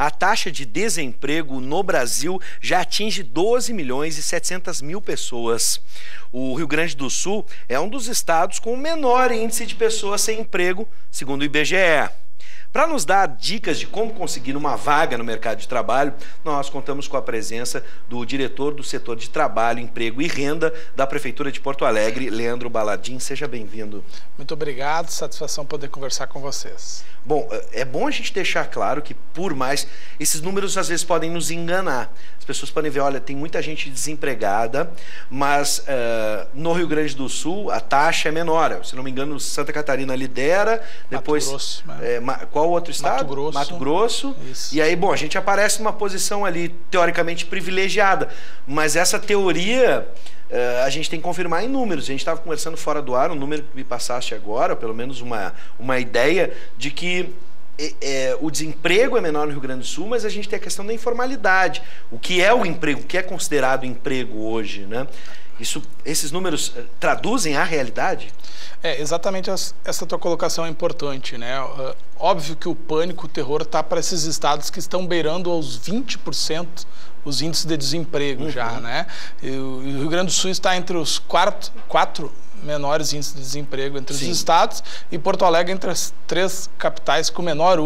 a taxa de desemprego no Brasil já atinge 12 milhões e 700 mil pessoas. O Rio Grande do Sul é um dos estados com o menor índice de pessoas sem emprego, segundo o IBGE. Para nos dar dicas de como conseguir uma vaga no mercado de trabalho, nós contamos com a presença do diretor do setor de Trabalho, Emprego e Renda da Prefeitura de Porto Alegre, Leandro Baladin. Seja bem-vindo. Muito obrigado, satisfação poder conversar com vocês. Bom, é bom a gente deixar claro que, por mais, esses números às vezes podem nos enganar. As pessoas podem ver, olha, tem muita gente desempregada, mas no Rio Grande do Sul a taxa é menor. Se não me engano, Santa Catarina lidera, depois... Mato Grosso, né? Qual outro estado? Mato Grosso. Mato Grosso. Isso. E aí, bom, a gente aparece numa posição ali teoricamente privilegiada, mas essa teoria... a gente tem que confirmar em números. A gente estava conversando fora do ar, um número que me passaste agora, pelo menos uma ideia de que o desemprego é menor no Rio Grande do Sul, mas a gente tem a questão da informalidade. O que é o emprego? O que é considerado emprego hoje, né? Esses números traduzem a realidade? Exatamente essa tua colocação é importante, né? Óbvio que o pânico, o terror está para esses estados que estão beirando aos 20% os índices de desemprego já, né? E o Rio Grande do Sul está entre os quatro menores índices de desemprego entre os estados e Porto Alegre entre as 3 capitais com menor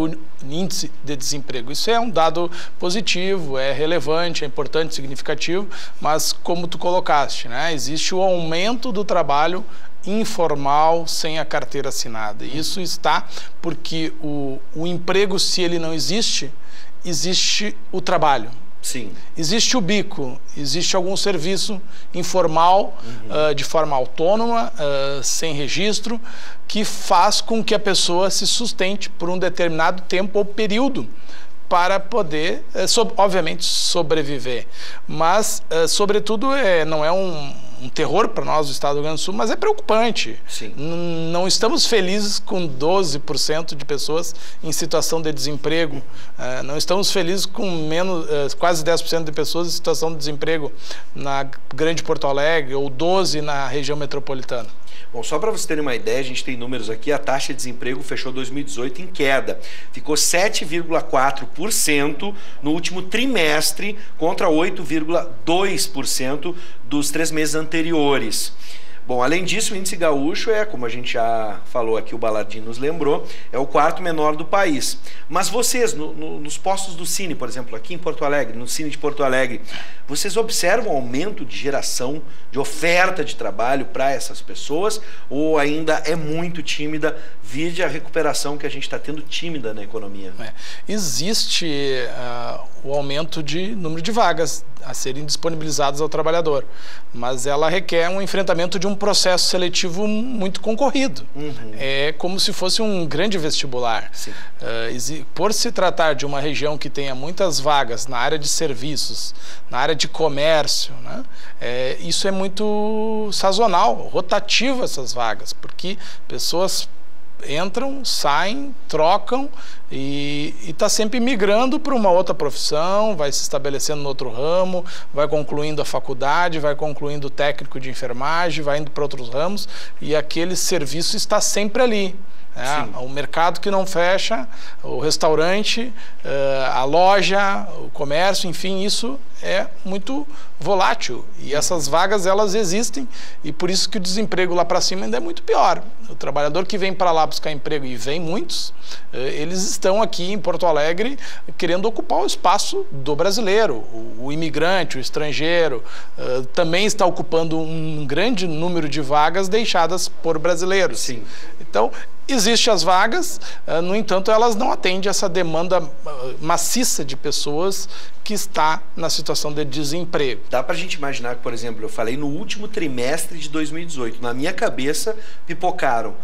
índice de desemprego. Isso é um dado positivo, é relevante, é importante, significativo, mas como tu colocaste, né? Existe o aumento do trabalho informal sem a carteira assinada. Isso está porque o emprego, se ele não existe, existe o trabalho. Sim. Existe o bico, existe algum serviço informal, de forma autônoma, sem registro, que faz com que a pessoa se sustente por um determinado tempo ou período para poder, obviamente, sobreviver. Mas, sobretudo, não é um terror para nós do estado do Rio Grande do Sul, mas é preocupante. Sim. Não estamos felizes com 12% de pessoas em situação de desemprego. Não estamos felizes com quase 10% de pessoas em situação de desemprego na Grande Porto Alegre ou 12% na região metropolitana. Bom, só para você terem uma ideia, a gente tem números aqui, a taxa de desemprego fechou 2018 em queda. Ficou 7,4% no último trimestre contra 8,2% dos 3 meses anteriores. Bom, além disso, o índice gaúcho como a gente já falou aqui, o Baladin nos lembrou, é o 4º menor do país. Mas vocês, nos postos do Cine, por exemplo, aqui em Porto Alegre, no Cine de Porto Alegre, vocês observam aumento de geração, de oferta de trabalho para essas pessoas? Ou ainda é muito tímida, vide a recuperação que a gente está tendo tímida na economia? Existe o aumento de número de vagas a serem disponibilizadas ao trabalhador, mas ela requer um enfrentamento de um processo seletivo muito concorrido. É como se fosse um grande vestibular. Por se tratar de uma região que tenha muitas vagas na área de serviços, na área de comércio, né? Isso é muito sazonal, rotativo essas vagas, porque pessoas entram, saem, trocam e está sempre migrando para uma outra profissão, vai se estabelecendo no outro ramo, vai concluindo a faculdade, vai concluindo o técnico de enfermagem, vai indo para outros ramos e aquele serviço está sempre ali. O mercado que não fecha, o restaurante, a loja, o comércio, enfim, isso é muito volátil. E essas vagas, elas existem e por isso que o desemprego lá para cima ainda é muito pior. O trabalhador que vem para lá buscar emprego, e vem muitos, eles estão aqui em Porto Alegre querendo ocupar o espaço do brasileiro. O imigrante, o estrangeiro, também está ocupando um grande número de vagas deixadas por brasileiros. Sim. Então, existem as vagas, no entanto, elas não atendem essa demanda maciça de pessoas que está na situação de desemprego. Dá para a gente imaginar que, por exemplo, eu falei no último trimestre de 2018, na minha cabeça pipocaram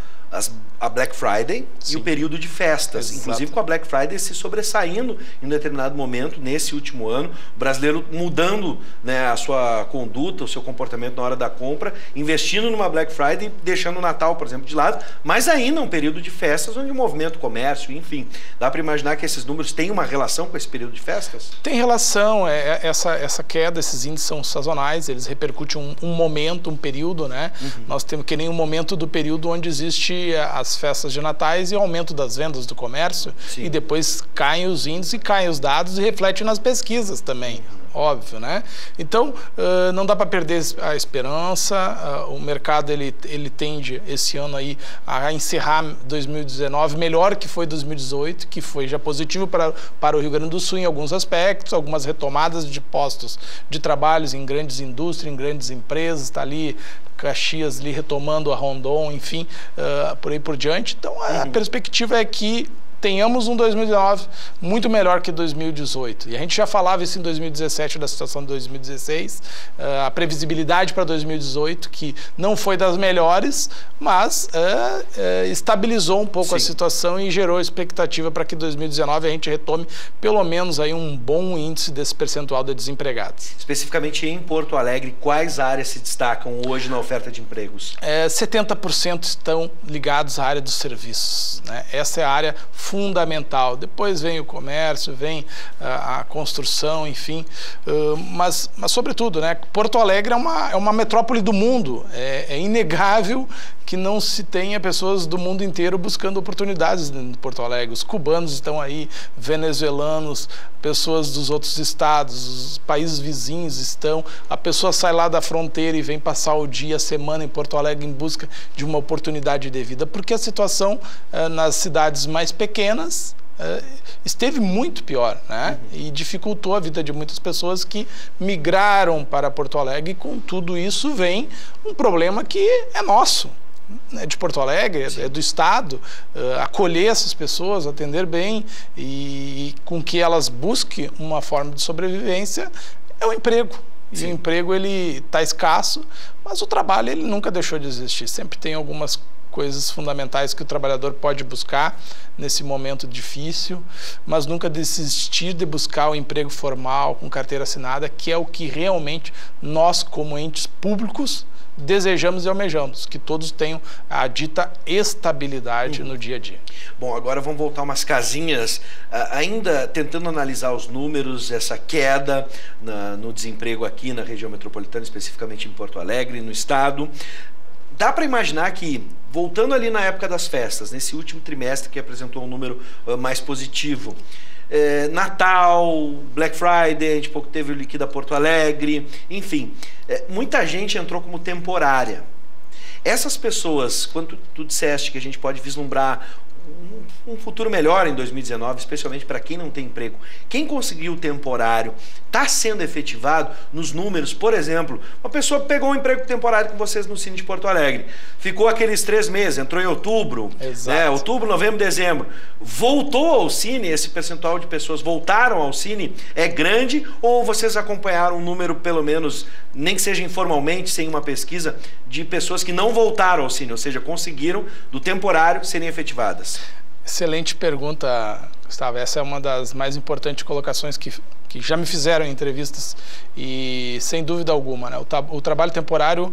a Black Friday e o período de festas. Exato. Inclusive com a Black Friday se sobressaindo em um determinado momento, nesse último ano, o brasileiro mudando, né, a sua conduta, o seu comportamento na hora da compra, investindo numa Black Friday, deixando o Natal, por exemplo, de lado, mas ainda um período de festas onde o movimento, comércio, enfim. Dá para imaginar que esses números têm uma relação com esse período de festas? Tem relação, essa queda, esses índices são sazonais, eles repercutem um momento, um período, né? Nós temos que nem um momento do período onde existe durante as festas de natais e aumento das vendas do comércio. Sim. E depois caem os índices, caem os dados e reflete nas pesquisas também. Óbvio, né? Então, não dá para perder a esperança. O mercado ele tende esse ano aí a encerrar 2019 melhor que foi 2018, que foi já positivo para o Rio Grande do Sul em alguns aspectos, algumas retomadas de postos de trabalhos em grandes indústrias, em grandes empresas, está ali Caxias ali retomando a Rondon, enfim, por aí por diante. Então, a perspectiva é que tenhamos um 2019 muito melhor que 2018. E a gente já falava isso em 2017, da situação de 2016, a previsibilidade para 2018, que não foi das melhores, mas estabilizou um pouco a situação e gerou expectativa para que 2019 a gente retome pelo menos aí um bom índice desse percentual de desempregados. Especificamente em Porto Alegre, quais áreas se destacam hoje na oferta de empregos? 70% estão ligados à área dos serviços, né? Essa é a área fundamental. Depois vem o comércio, vem a construção, enfim. Mas sobretudo, né, Porto Alegre é uma metrópole do mundo. É inegável que não se tenha pessoas do mundo inteiro buscando oportunidades em Porto Alegre. Os cubanos estão aí, venezuelanos, pessoas dos outros estados, os países vizinhos estão. A pessoa sai lá da fronteira e vem passar o dia, a semana em Porto Alegre em busca de uma oportunidade de vida, porque a situação nas cidades mais pequenas esteve muito pior, né? E dificultou a vida de muitas pessoas que migraram para Porto Alegre, e com tudo isso vem um problema que é nosso, é de Porto Alegre, é do Estado, acolher essas pessoas, atender bem e com que elas busquem uma forma de sobrevivência é o emprego. E o emprego ele está escasso, mas o trabalho ele nunca deixou de existir. Sempre tem algumas coisas fundamentais que o trabalhador pode buscar nesse momento difícil, mas nunca desistir de buscar o emprego formal, com carteira assinada, que é o que realmente nós, como entes públicos, desejamos e almejamos, que todos tenham a dita estabilidade no dia a dia. Bom, agora vamos voltar umas casinhas, ainda tentando analisar os números, essa queda no desemprego aqui na região metropolitana, especificamente em Porto Alegre, no estado. Dá para imaginar que, voltando ali na época das festas, nesse último trimestre que apresentou um número mais positivo, Natal, Black Friday, a gente pouco teve o Liquida Porto Alegre, enfim, muita gente entrou como temporária. Essas pessoas, quando tu disseste que a gente pode vislumbrar um futuro melhor em 2019, especialmente para quem não tem emprego, quem conseguiu o temporário está sendo efetivado nos números. Por exemplo, uma pessoa pegou um emprego temporário com vocês no Cine de Porto Alegre, ficou aqueles 3 meses, entrou em outubro, né, outubro, novembro, dezembro, voltou ao Cine, esse percentual de pessoas voltaram ao Cine é grande, ou vocês acompanharam um número, pelo menos, nem que seja informalmente, sem uma pesquisa, de pessoas que não voltaram ao Cine, ou seja, conseguiram do temporário serem efetivadas? Excelente pergunta, Gustavo. Essa é uma das mais importantes colocações que já me fizeram em entrevistas e, sem dúvida alguma, né, o trabalho temporário,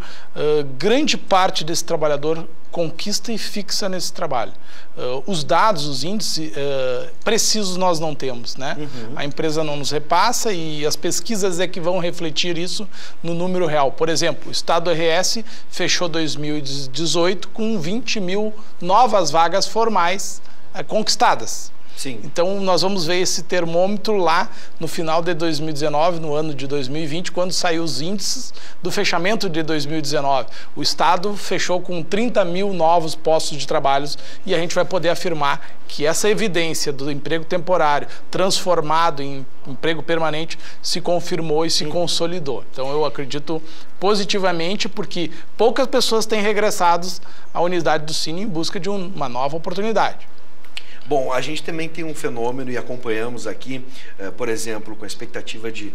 grande parte desse trabalhador conquista e fixa nesse trabalho. Os dados, os índices precisos nós não temos, né? A empresa não nos repassa e as pesquisas é que vão refletir isso no número real. Por exemplo, o Estado do RS fechou 2018 com 20 mil novas vagas formais conquistadas. Sim. Então, nós vamos ver esse termômetro lá no final de 2019, no ano de 2020, quando saiu os índices do fechamento de 2019. O Estado fechou com 30 mil novos postos de trabalho e a gente vai poder afirmar que essa evidência do emprego temporário transformado em emprego permanente se confirmou e se consolidou. Então, eu acredito positivamente porque poucas pessoas têm regressado à unidade do Cine em busca de uma nova oportunidade. Bom, a gente também tem um fenômeno e acompanhamos aqui, por exemplo, com a expectativa de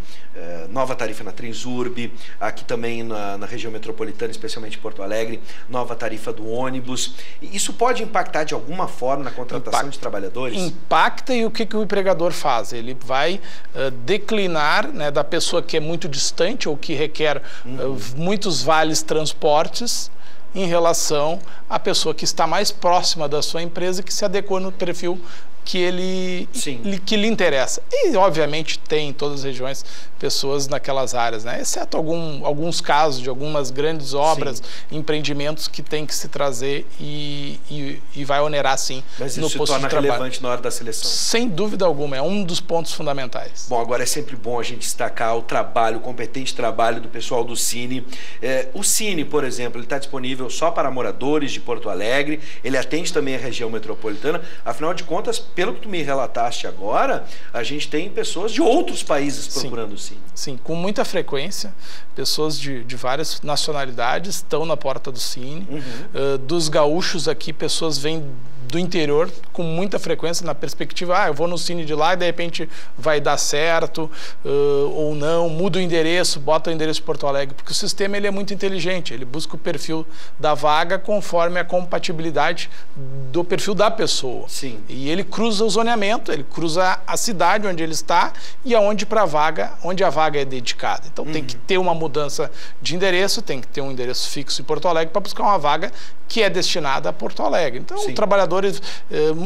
nova tarifa na Transurb, aqui também na região metropolitana, especialmente em Porto Alegre, nova tarifa do ônibus. Isso pode impactar de alguma forma na contratação de trabalhadores? Impacta, e o que o empregador faz? Ele vai declinar, né, da pessoa que é muito distante ou que requer muitos vales transportes, em relação à pessoa que está mais próxima da sua empresa, que se adequou no perfil que lhe interessa. E, obviamente, tem em todas as regiões pessoas naquelas áreas, né? Exceto alguns casos de algumas grandes obras, empreendimentos que tem que se trazer e vai onerar, sim, mas no isso posto se torna de trabalho. relevante na hora da seleção. Sem dúvida alguma, é um dos pontos fundamentais. Bom, agora é sempre bom a gente destacar o trabalho, o competente trabalho do pessoal do Cine. O Cine, por exemplo, ele está disponível só para moradores de Porto Alegre, ele atende também a região metropolitana. Afinal de contas, pelo que tu me relataste agora, a gente tem pessoas de outros países procurando o Cine. Sim, com muita frequência, pessoas de várias nacionalidades estão na porta do Cine. Dos gaúchos aqui, pessoas vêm do interior com muita frequência na perspectiva, eu vou no Cine de lá e de repente vai dar certo, ou não, muda o endereço, bota o endereço de Porto Alegre, porque o sistema ele é muito inteligente, ele busca o perfil da vaga conforme a compatibilidade do perfil da pessoa. Sim. E ele cruza o zoneamento, ele cruza a cidade onde ele está e aonde onde a vaga é dedicada. Então tem que ter uma mudança de endereço, tem que ter um endereço fixo em Porto Alegre para buscar uma vaga que é destinada a Porto Alegre. Então, o trabalhador,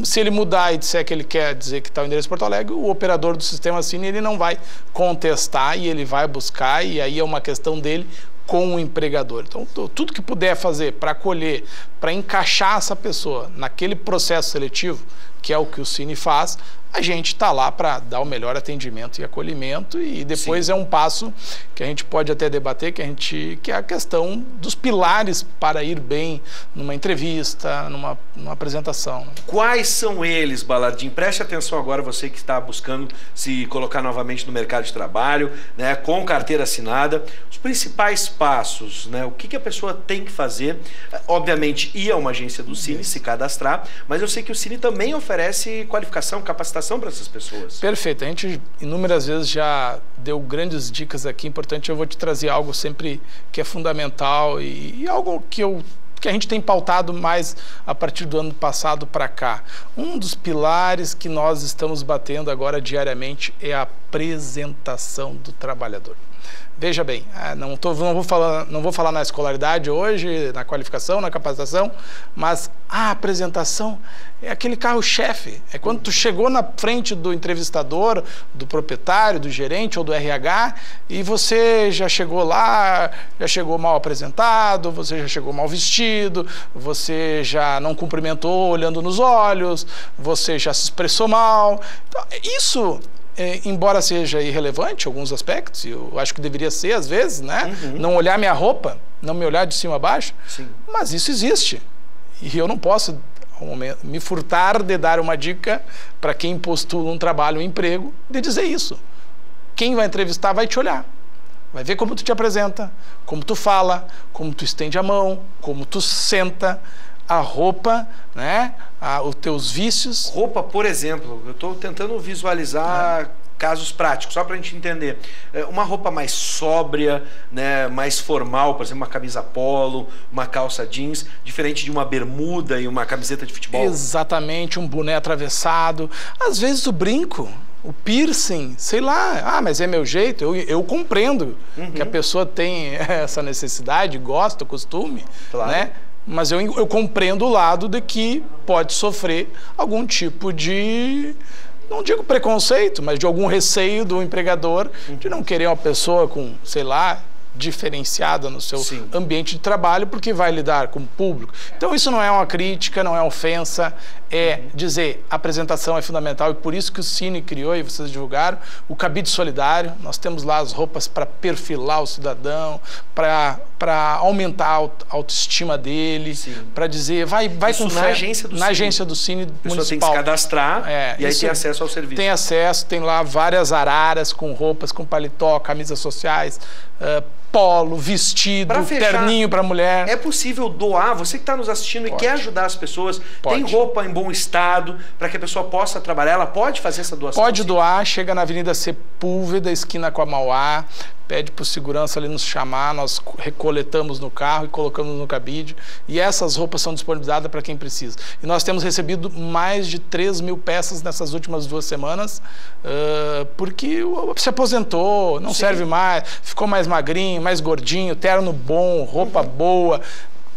se ele mudar e disser que ele quer dizer que está o endereço de Porto Alegre, o operador do sistema Cine, ele não vai contestar e ele vai buscar, e aí é uma questão dele com o empregador. Então, tudo que puder fazer para acolher, para encaixar essa pessoa naquele processo seletivo, que é o que o Cine faz, a gente está lá para dar o melhor atendimento e acolhimento, e depois é um passo que a gente pode até debater, que é a questão dos pilares para ir bem numa entrevista, numa apresentação. Quais são eles, Balardim? Preste atenção agora, você que está buscando se colocar novamente no mercado de trabalho, né, com carteira assinada, os principais passos, né, o que a pessoa tem que fazer. Obviamente, ir a uma agência do Cine, se cadastrar, mas eu sei que o Cine também oferece qualificação, capacitação para essas pessoas. Perfeito. A gente inúmeras vezes já deu grandes dicas aqui. Importante, eu vou te trazer algo sempre que é fundamental e algo que a gente tem pautado mais a partir do ano passado para cá. Um dos pilares que nós estamos batendo agora diariamente é a apresentação do trabalhador. Veja bem, não vou falar na escolaridade hoje, na qualificação, na capacitação, mas a apresentação é aquele carro-chefe. É quando tu chegou na frente do entrevistador, do proprietário, do gerente ou do RH, e você já chegou lá, já chegou mal apresentado, você já chegou mal vestido, você já não cumprimentou olhando nos olhos, você já se expressou mal. Então, isso... embora seja irrelevante em alguns aspectos, eu acho que deveria ser às vezes, né? Não olhar minha roupa, não me olhar de cima a baixo, mas isso existe. E eu não posso me furtar de dar uma dica para quem postula um trabalho, um emprego, de dizer isso. Quem vai entrevistar vai te olhar. Vai ver como tu te apresenta, como tu fala, como tu estende a mão, como tu senta, a roupa, né? Os teus vícios. Roupa, por exemplo, eu estou tentando visualizar casos práticos, só para a gente entender. Uma roupa mais sóbria, né, mais formal, por exemplo, uma camisa polo, uma calça jeans, diferente de uma bermuda e uma camiseta de futebol. Exatamente, um boné atravessado. Às vezes o brinco, o piercing, sei lá, mas é meu jeito, eu compreendo que a pessoa tem essa necessidade, gosta, costume, né? Mas eu compreendo o lado de que pode sofrer algum tipo de, não digo preconceito, mas de algum receio do empregador de não querer uma pessoa com, sei lá, diferenciada no seu ambiente de trabalho, porque vai lidar com o público. Então isso não é uma crítica, não é ofensa, é dizer, a apresentação é fundamental, e por isso que o Cine criou, e vocês divulgaram, o cabide solidário. Nós temos lá as roupas para perfilar o cidadão, para aumentar a autoestima dele, para dizer, vai isso com na fé, agência do na Cine. Agência do Cine A pessoa municipal. tem que se cadastrar e aí tem acesso ao serviço. Tem acesso, tem lá várias araras com roupas, com paletó, camisas sociais, polo, vestido, terninho para mulher. É possível doar? Você que está nos assistindo e quer ajudar as pessoas, tem roupa em bom estado para que a pessoa possa trabalhar? Ela pode fazer essa doação? Pode doar, chega na Avenida Sepúlveda, esquina com a Mauá, pede para o segurança ali nos chamar, nós recoletamos no carro e colocamos no cabide, e essas roupas são disponibilizadas para quem precisa. E nós temos recebido mais de 3.000 peças nessas últimas 2 semanas, porque se aposentou, não serve mais, ficou mais magrinho, mais gordinho, terno bom, roupa boa.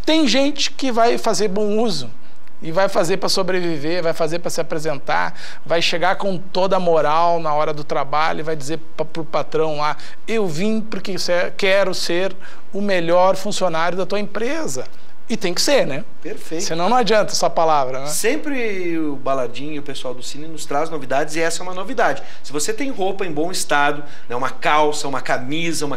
Tem gente que vai fazer bom uso. e vai fazer para sobreviver, vai fazer para se apresentar, vai chegar com toda a moral na hora do trabalho e vai dizer para o patrão lá, eu vim porque quero ser o melhor funcionário da tua empresa. E tem que ser, né? Perfeito. Senão não adianta essa palavra, né? Sempre o Baladinho e o pessoal do Cine nos traz novidades, e essa é uma novidade. Se você tem roupa em bom estado, né, uma calça, uma camisa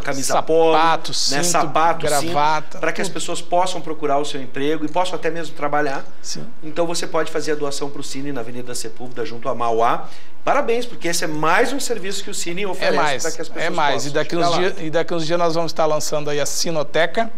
polo, cinto, né, sapato, gravata, para que as pessoas possam procurar o seu emprego e possam até mesmo trabalhar. Sim. Então você pode fazer a doação para o Cine na Avenida Sepúlveda, junto a Mauá. Parabéns, porque esse é mais um serviço que o Cine oferece para que as pessoas possam. E daqui uns dias nós vamos estar lançando aí a Cinoteca.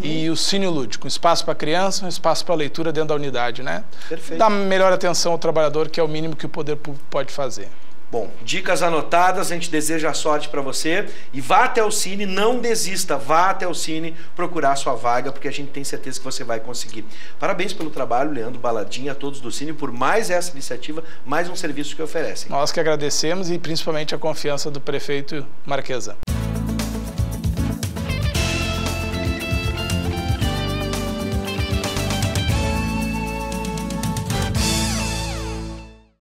E o Cine Lúdico, um espaço para criança, um espaço para leitura dentro da unidade, né? Perfeito. Dá melhor atenção ao trabalhador, que é o mínimo que o poder público pode fazer. Bom, dicas anotadas, a gente deseja sorte para você e vá até o Cine, não desista, vá até o Cine procurar a sua vaga, porque a gente tem certeza que você vai conseguir. Parabéns pelo trabalho, Leandro, Baladinho, a todos do Cine, por mais essa iniciativa, mais um serviço que oferecem. Nós que agradecemos e principalmente a confiança do prefeito Marquesan.